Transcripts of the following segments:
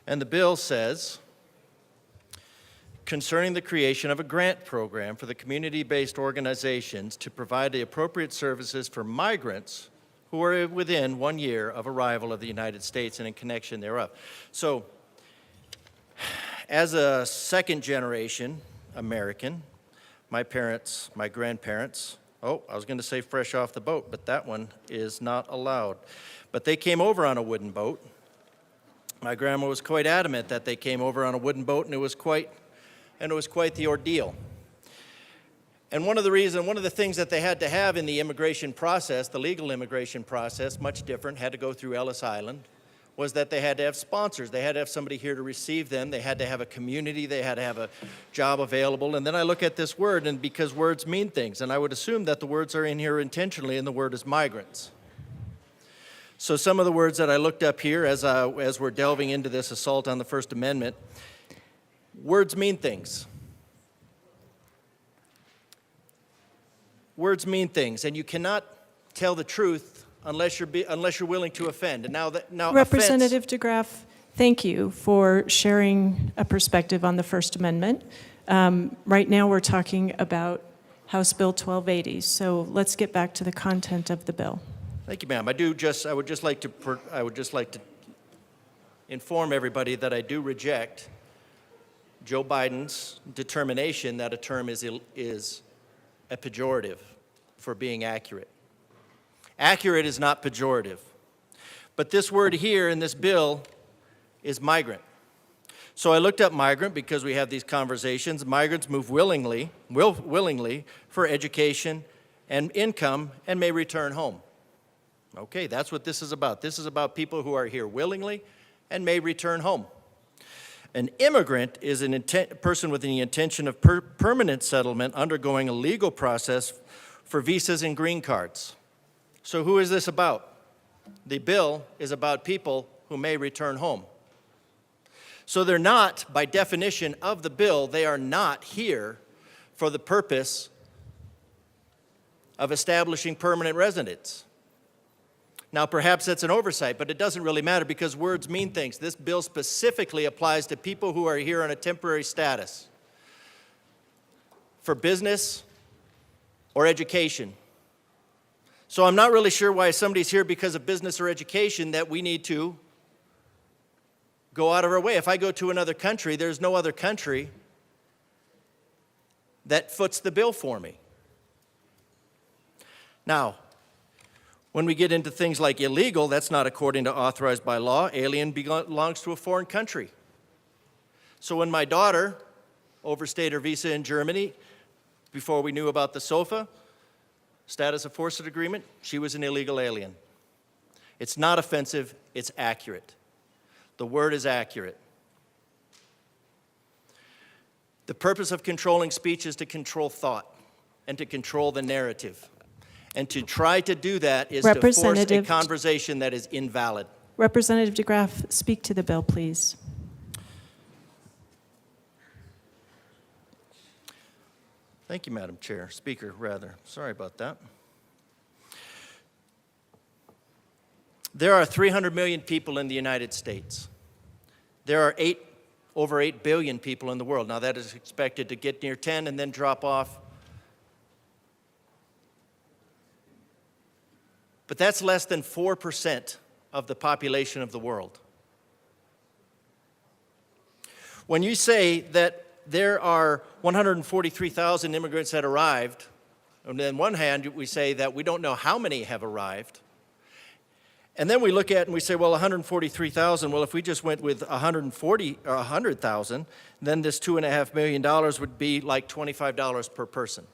And the bill says, concerning the creation of a grant program for the community-based organizations to provide the appropriate services for migrants who are within 1 year of arrival of the United States and in connection thereof. So, as a second-generation American, my parents, my grandparents, I was going to say fresh off the boat, but that one is not allowed. But they came over on a wooden boat. My grandma was quite adamant that they came over on a wooden boat, and it was quite the ordeal. And one of the things that they had to have in the immigration process, the legal immigration process, much different, had to go through Ellis Island, was that they had to have sponsors. They had to have somebody here to receive them. They had to have a community. They had to have a job available. And then I look at this word, and because words mean things, and I would assume that the words are in here intentionally, and the word is migrants. So some of the words that I looked up here as we're delving into this assault on the First Amendment, words mean things. Words mean things, and you cannot tell the truth unless you're willing to offend. And now Representative DeGraaf, thank you for sharing a perspective on the First Amendment. Right now we're talking about House Bill 1280, so let's get back to the content of the bill. Thank you, ma'am. I would just like to inform everybody that I do reject Joe Biden's determination that a term is a pejorative for being accurate. Accurate is not pejorative. But this word here in this bill is migrant. So I looked up migrant because we have these conversations. Migrants move willingly for education and income and may return home. Okay, that's what this is about. This is about people who are here willingly and may return home. An immigrant is a person with the intention of permanent settlement undergoing a legal process for visas and green cards. So who is this about? The bill is about people who may return home. So they're not, by definition of the bill, they are not here for the purpose of establishing permanent residence. Now, perhaps that's an oversight, but it doesn't really matter because words mean things. This bill specifically applies to people who are here on a temporary status for business or education. So I'm not really sure why somebody's here because of business or education that we need to go out of our way. If I go to another country, there's no other country that foots the bill for me. Now, when we get into things like illegal, that's not according to authorized by law. Alien belongs to a foreign country. So when my daughter overstayed her visa in Germany, before we knew about the SOFA, status of forced agreement, she was an illegal alien. It's not offensive, it's accurate. The word is accurate. The purpose of controlling speech is to control thought and to control the narrative. And to try to do that is to force a conversation that is invalid. Representative DeGraaf, speak to the bill, please. Thank you, Madam Chair. Speaker, rather. Sorry about that. There are 300 million people in the United States. There are over 8 billion people in the world. Now, that is expected to get near 10 and then drop off. But that's less than 4% of the population of the world. When you say that there are 143,000 immigrants that arrived, and on one hand we say that we don't know how many have arrived, and then we look at it and we say, well, 143,000, well, if we just went with 140 or 100,000, then this $2.5 million would be like $25 per person.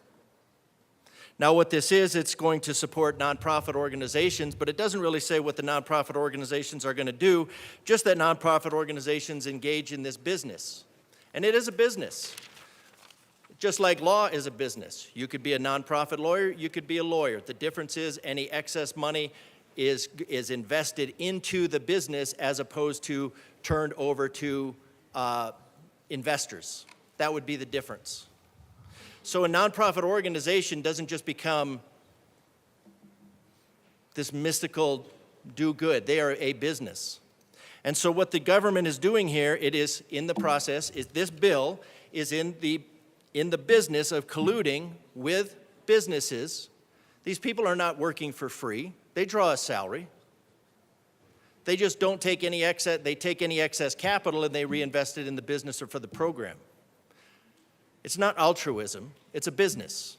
Now, what this is, it's going to support nonprofit organizations, but it doesn't really say what the nonprofit organizations are going to do, just that nonprofit organizations engage in this business. And it is a business, just like law is a business. You could be a nonprofit lawyer, you could be a lawyer. The difference is any excess money is invested into the business as opposed to turned over to investors. That would be the difference. So a nonprofit organization doesn't just become this mystical do-good. They are a business. And so what the government is doing here, it is in the process, is this bill is in the business of colluding with businesses. These people are not working for free. They draw a salary. They just don't take any excess, they take any excess capital and they reinvest it in the business or for the program. It's not altruism, it's a business.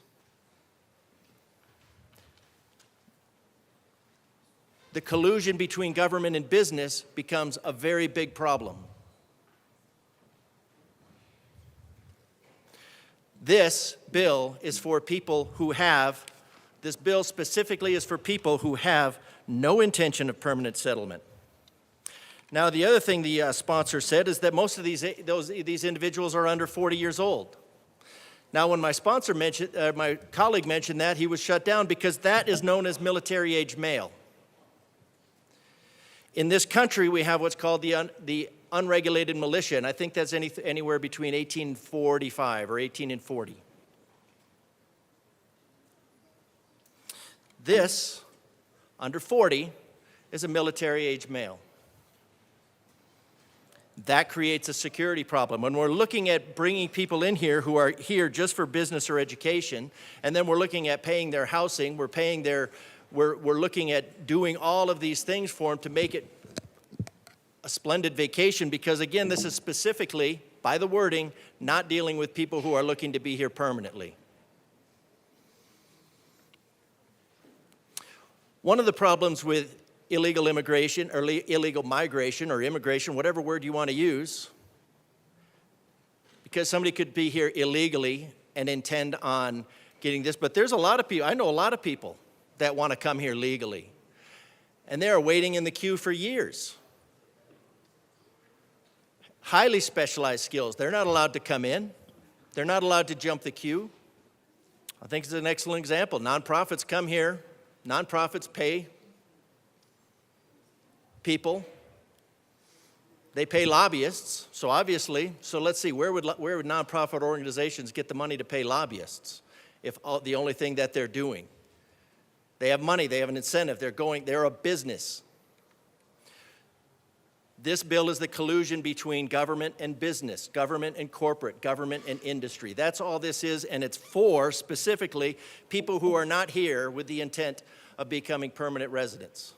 The collusion between government and business becomes a very big problem. This bill is for people who have, this bill specifically is for people who have no intention of permanent settlement. Now, the other thing the sponsor said is that most of these individuals are under 40 years old. Now, when my sponsor mentioned, my colleague mentioned that, he was shut down because that is known as military-age male. In this country, we have what's called the unregulated militia, and I think that's anywhere between 18 and 45 or 18 and 40. This, under 40, is a military-age male. That creates a security problem. When we're looking at bringing people in here who are here just for business or education, and then we're looking at paying their housing, we're looking at doing all of these things for them to make it a splendid vacation, because again, this is specifically, by the wording, not dealing with people who are looking to be here permanently. One of the problems with illegal immigration or illegal migration or immigration, whatever word you want to use, because somebody could be here illegally and intend on getting this, but there's a lot of people, I know a lot of people that want to come here legally, and they are waiting in the queue for years. Highly specialized skills. They're not allowed to come in. They're not allowed to jump the queue. I think it's an excellent example. Nonprofits come here. Nonprofits pay people. They pay lobbyists. So obviously, let's see, where would nonprofit organizations get the money to pay lobbyists if the only thing that they're doing? They have money, they have an incentive, they're a business. This bill is the collusion between government and business, government and corporate, government and industry. That's all this is, and it's for, specifically, people who are not here with the intent of becoming permanent residents.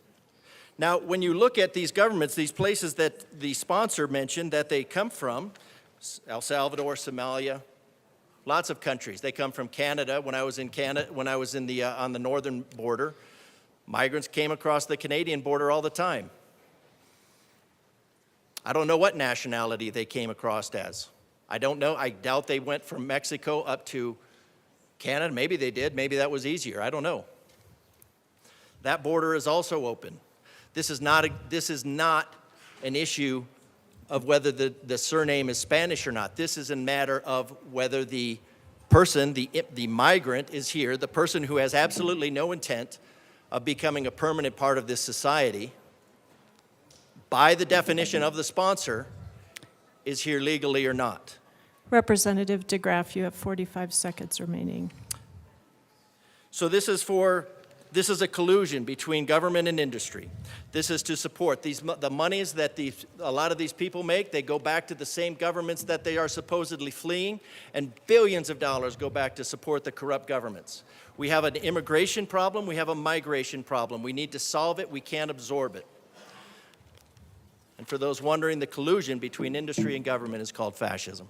Now, when you look at these governments, these places that the sponsor mentioned that they come from, El Salvador, Somalia, lots of countries. They come from Canada. When I was in Canada, on the northern border, migrants came across the Canadian border all the time. I don't know what nationality they came across as. I don't know. I doubt they went from Mexico up to Canada. Maybe they did. Maybe that was easier. I don't know. That border is also open. This is not an issue of whether the surname is Spanish or not. This is a matter of whether the person, the migrant is here, the person who has absolutely no intent of becoming a permanent part of this society, by the definition of the sponsor, is here legally or not. Representative DeGraaf, you have 45 seconds remaining. So this is a collusion between government and industry. This is to support the monies that a lot of these people make. They go back to the same governments that they are supposedly fleeing, and billions of dollars go back to support the corrupt governments. We have an immigration problem. We have a migration problem. We need to solve it. We can't absorb it. And for those wondering, the collusion between industry and government is called fascism.